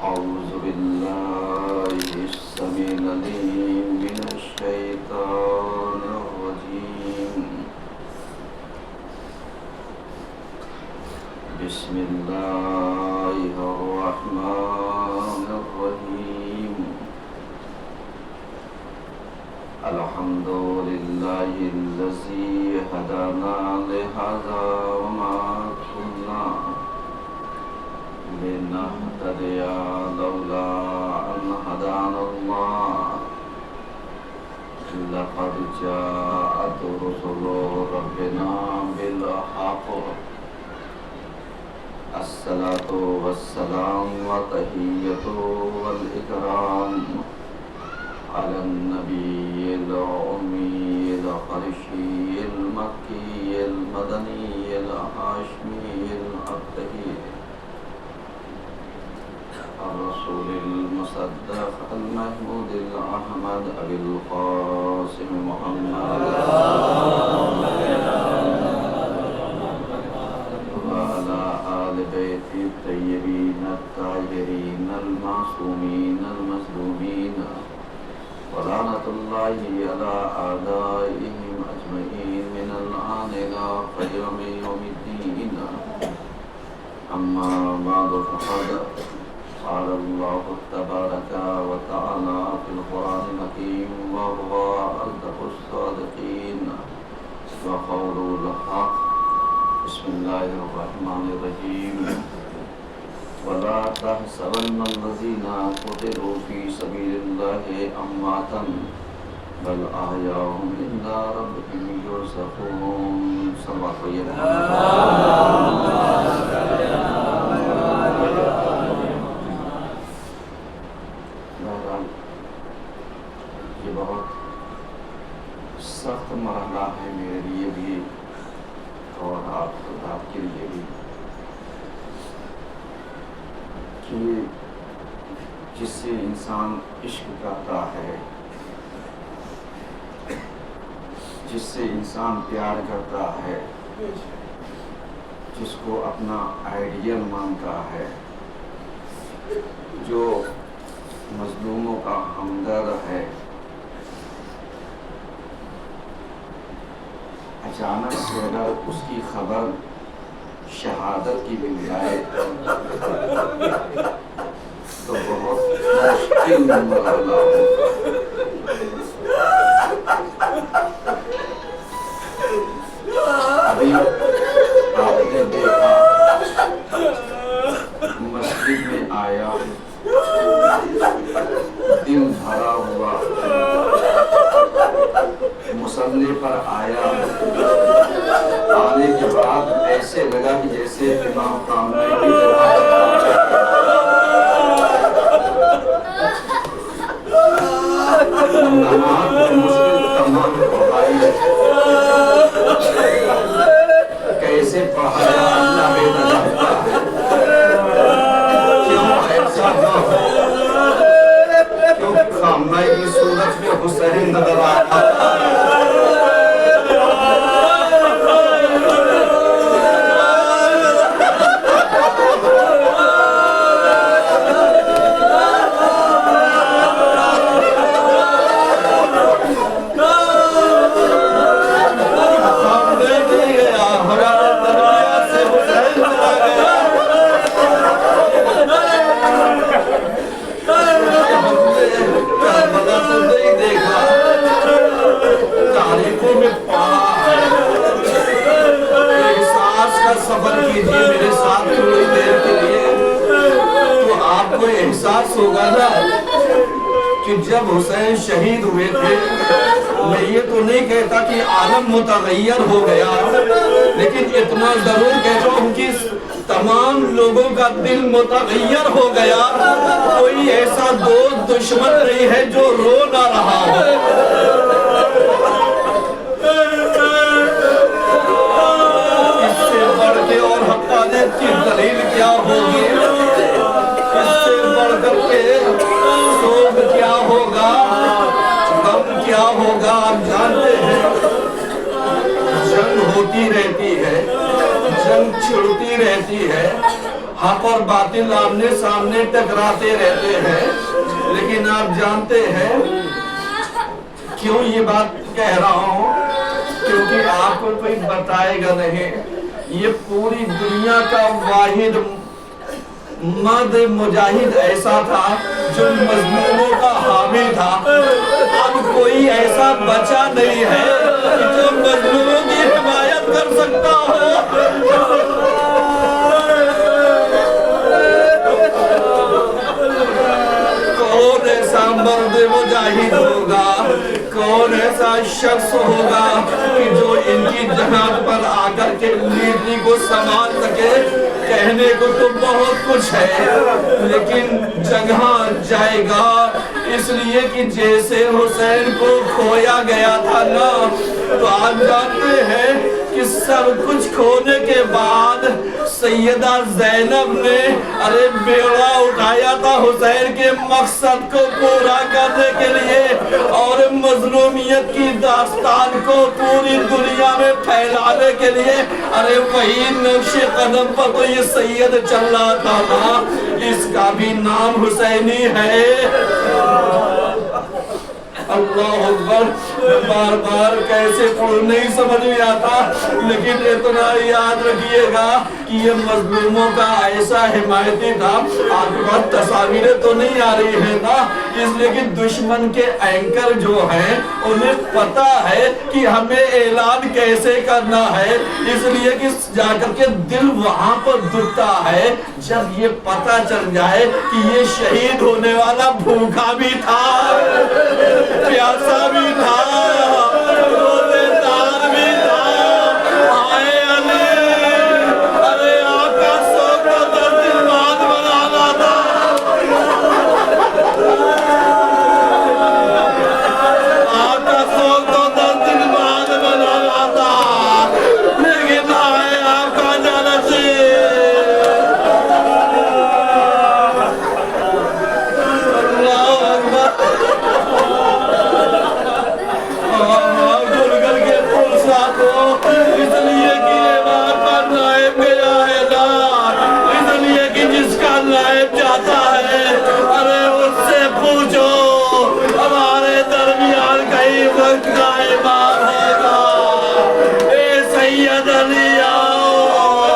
أعوذ بالله السميع العليم من الشيطان الرجيم. بسم الله الرحمن الرحيم. الحمد لله الذي هدانا لهذا وما كنا لنهتدي لولا أن هدانا الله. لقد جاءت رسل ربنا بالحق. الصلاة والسلام والتحية والإكرام على النبي الأمي القرشي المكي المدني الهاشمي الأبتهي الرسول المصدق المحمود الأحمد أبي القاسم محمد وعلى آل بيت الطيبين الطاهرين المعصومين المظلومين ولعنة الله على أعدائهم أجمعين من الآن إلى قيام يوم الدين. أما بعد فقد قال الله تبارك وتعالى في القرآن الحكيم وهو أصدق الصادقين وقول الحق. بسم الله الرحمن الرحيم. ولا تحسبن الذين قتلوا في سبيل الله أمواتا بل أحياء عند ربهم يرزقون. صلى الله یہ بہت سخت مرحلہ ہے میرے لیے بھی اور آپ کے لیے بھی کہ جس سے انسان عشق کرتا ہے، جس سے انسان پیار کرتا ہے، جس کو اپنا آئیڈیل مانتا ہے، جو مظلوموں کا ہمدرد ہے، اچانک سے اگر اس کی خبر شہادت کی مل جائے تو بہت مشکل مرحلہ ہو. ابھی آپ نے دیکھا مسجد میں آیا، دل بھرا ہوا، مصلی پر آیا، آنے کے بعد ایسے لگا کہ جیسے امام کامل کی نماز مشکل تمام پڑھائی کیسے پڑھایا اللہ بہتر جانتا ہے. کیوں ایسا نہ ہو؟ کیوں خامنہ کی صورت میں حسین نظر آتا سفر کیجیے میرے ساتھ تھوڑی دیر کے لیے تو آپ کو احساس ہوگا نا کہ جب حسین شہید ہوئے تھے، میں یہ تو نہیں کہتا کہ عالم متغیر ہو گیا، لیکن اتنا ضرور کہتا ہوں کہ تمام لوگوں کا دل متغیر ہو گیا. کوئی ایسا دوست دشمن نہیں ہے جو رو نہ رہا ہو. اور حقانیت کی دلیل کیا ہوگی؟ اس سے بڑھ کر کے سوگ کیا ہوگا، غم کیا ہوگا؟ آپ جانتے ہیں جنگ ہوتی رہتی ہے، جنگ چھڑتی رہتی ہے، حق اور باطل آمنے سامنے ٹکراتے رہتے ہیں، لیکن آپ جانتے ہیں کیوں یہ بات کہہ رہا ہوں؟ کیونکہ آپ کو کوئی بتائے گا نہیں، یہ پوری دنیا کا واحد مرد مجاہد ایسا تھا جو مظلوموں کا حامی تھا۔ اب کوئی ایسا بچا نہیں ہے جو مظلوموں کی حمایت کر سکتا ہو۔ کون ایسا مرد مجاہد ہوگا، کون ایسا شخص ہوگا کہ جو ان کی جہاد پر آ کر کے لیڈری کو سنبھال سکے؟ کہنے کو تو بہت کچھ ہے، لیکن جگہ جائے گا، اس لیے کہ جیسے حسین کو کھویا گیا تھا نا، تو آپ جانتے ہیں کہ سب کچھ کھونے کے بعد سیدہ زینب نے بیڑا اٹھایا تھا حسین کے مقصد کو پورا کرنے کے لیے اور مظلومیت کی داستان کو پوری دنیا میں پھیلانے کے لیے۔ وہی نقش قدم پر تو یہ سید چل رہا تھا نا، اس کا بھی نام حسینی ہے۔ اللہ اکبر، بار بار کیسے پڑھ نہیں سمجھ میں آتا، لیکن اتنا یاد رکھیے گا کہ یہ مظلوموں کا ایسا حمایتی تھا۔ آپ کے بعد تصاویریں تو نہیں آ رہی ہیں نا، اس لیے کہ دشمن کے اینکر جو ہیں انہیں پتا ہے کہ ہمیں اعلان کیسے کرنا ہے، اس لیے کہ جا کر کے دل وہاں پر دکھتا ہے جب یہ پتا چل جائے کہ یہ شہید ہونے والا بھوکا بھی تھا، پیاسا بھی تھا، روزے دار بھی تھا۔ آئے علی، آقا سو کو 10 دن بعد بنانا تھا، آقا سو کو 10 دن بعد بنانا تھا، لیکن آئے آقا جانسی۔ اللہ اکبر، گلگل کے پلسا کو اس لیے کہ امام کا نائب گیا ہے نا، اس لیے کہ جس کا نائب جاتا ہے اس سے پوچھو ہمارے درمیان کئی وقت کا امام ہوگا، اے سید علی آؤ،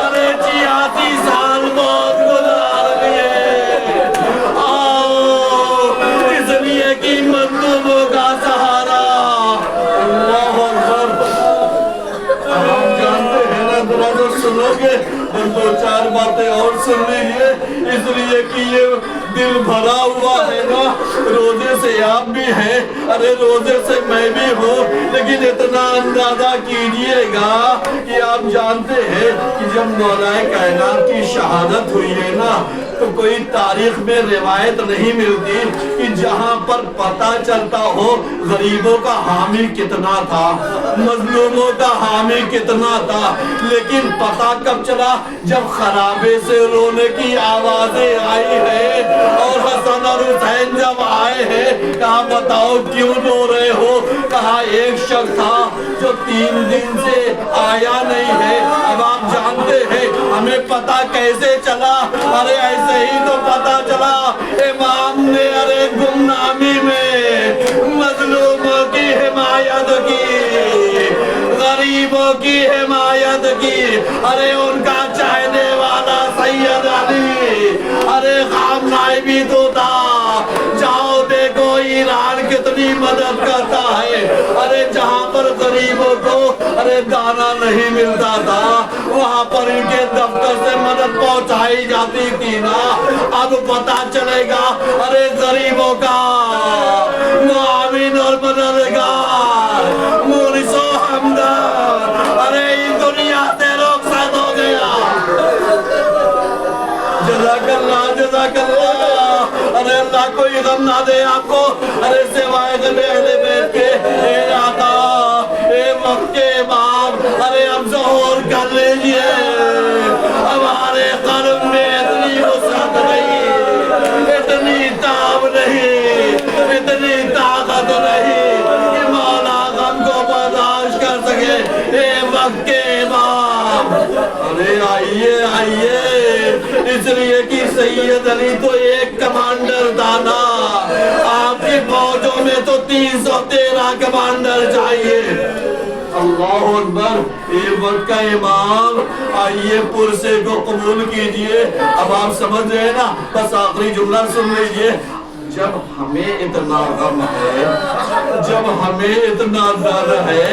86 سال موت گزار لیے، آؤ، اس لیے کہ مظلوموں کا سہارا۔ اللہ اکبر، آپ جانتے ہیں نا، ذرا تو سنو گے، دو چار باتیں اور سن لیجیے، اس لیے کہ یہ دل بھرا ہوا ہے نا، روزے سے آپ بھی ہیں، روزے سے میں بھی ہوں، لیکن اتنا اندازہ کیجئے گا کہ آپ جانتے ہیں کہ جب مولا کائنات کی شہادت ہوئی ہے نا، تو کوئی تاریخ میں روایت نہیں ملتی کہ جہاں پر پتہ چلتا ہو غریبوں کا حامی کتنا تھا، مظلوموں کا حامی کتنا تھا، لیکن پتہ کب چلا؟ جب خرابے سے رونے کی آوازیں آئی ہے اور حسن اور حسین جب آئے ہیں، کہا بتاؤ کیوں رو رہے ہو؟ کہا ایک شخص تھا جو 3 دن سے آیا نہیں ہے۔ اب آپ جانتے ہیں ہمیں پتہ کیسے چلا؟ ایسے ہی تو پتہ چلا، امام نے گمنامی میں مظلوموں کی حمایت کی، غریبوں کی حمایت کی، ان کا چاہنے والا سید علی، خام نائبی تو تھا۔ جاؤ دیکھو ایران کتنی مدد کرتا ہے، جہاں پر غریبوں کو دانا نہیں ملتا تھا وہاں پر ان کے دفتر سے مدد پہنچائی جاتی تھی نا۔ اب پتا چلے گا غریبوں کا معاون اور مددگار مونس و ہمدرد اس دنیا سے رخصت ہو گیا۔ جزاک اللہ، جزاک اللہ۔ اللہ کوئی غم نہ دے آپ کو، سوائے غم اہل بیت کے۔ اے آقا، اے مکے امام، اب ظہور کر لیجئے، ہمارے قلب میں اتنی وسعت نہیں، اتنی تاب نہیں، اتنی طاقت نہیں کہ مولا غم کو برداشت کر سکے۔ اے مکے امام، آئیے آئیے، اس لیے کہ سید علی تو ایک کمانڈر تھا نا، آپ کی فوجوں میں تو 313 کمانڈر چاہیے۔ اللہ اکبر، ایک وقت کا امام، آئیے پرسے کو قبول کیجئے۔ اب آپ سمجھ رہے ہیں نا، بس آخری جملہ سن لیجئے۔ جب ہمیں اتنا غم ہے، جب ہمیں اتنا ڈر ہے،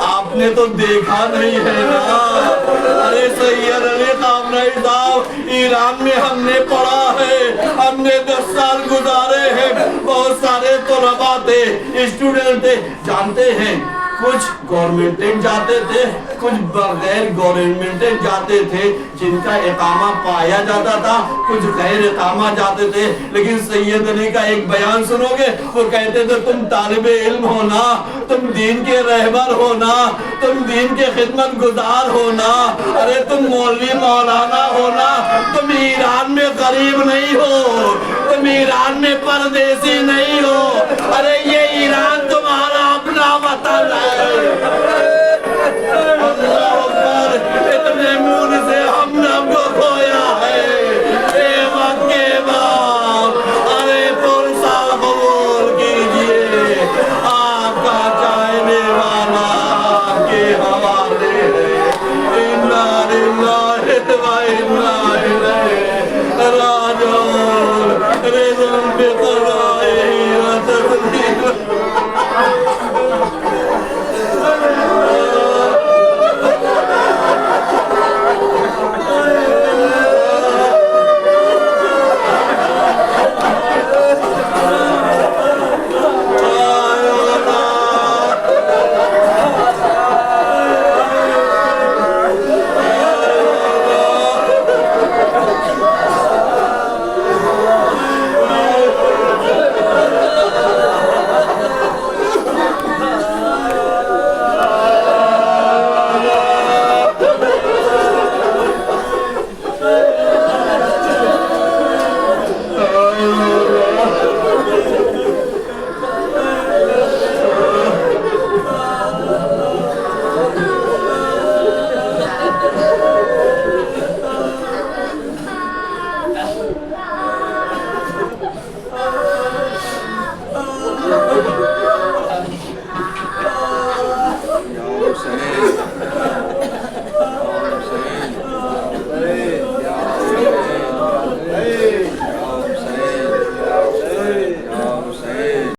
آپ نے تو دیکھا نہیں ہے نا۔ ارے سید علی خامنہئی صاحب، ایران میں ہم نے پڑھا ہے، ہم نے 10 سال گزارے ہیں، بہت سارے طلباء تھے، اسٹوڈنٹ تھے، جانتے ہیں کچھ گورنمنٹیں جاتے تھے، کچھ بغیر گورنمنٹیں جاتے تھے جن کا اقامہ پایا جاتا تھا، کچھ غیر اقامہ جاتے تھے۔ لیکن سید علی کا ایک بیان سنو گے، وہ کہتے تھے تم طالب علم ہونا، تم دین کے رہبر ہونا، تم دین کے خدمت گزار ہونا، ارے تم مولوی مولانا ہونا، تم ایران میں غریب نہیں ہو، تم ایران میں پردیسی نہیں ہو، ارے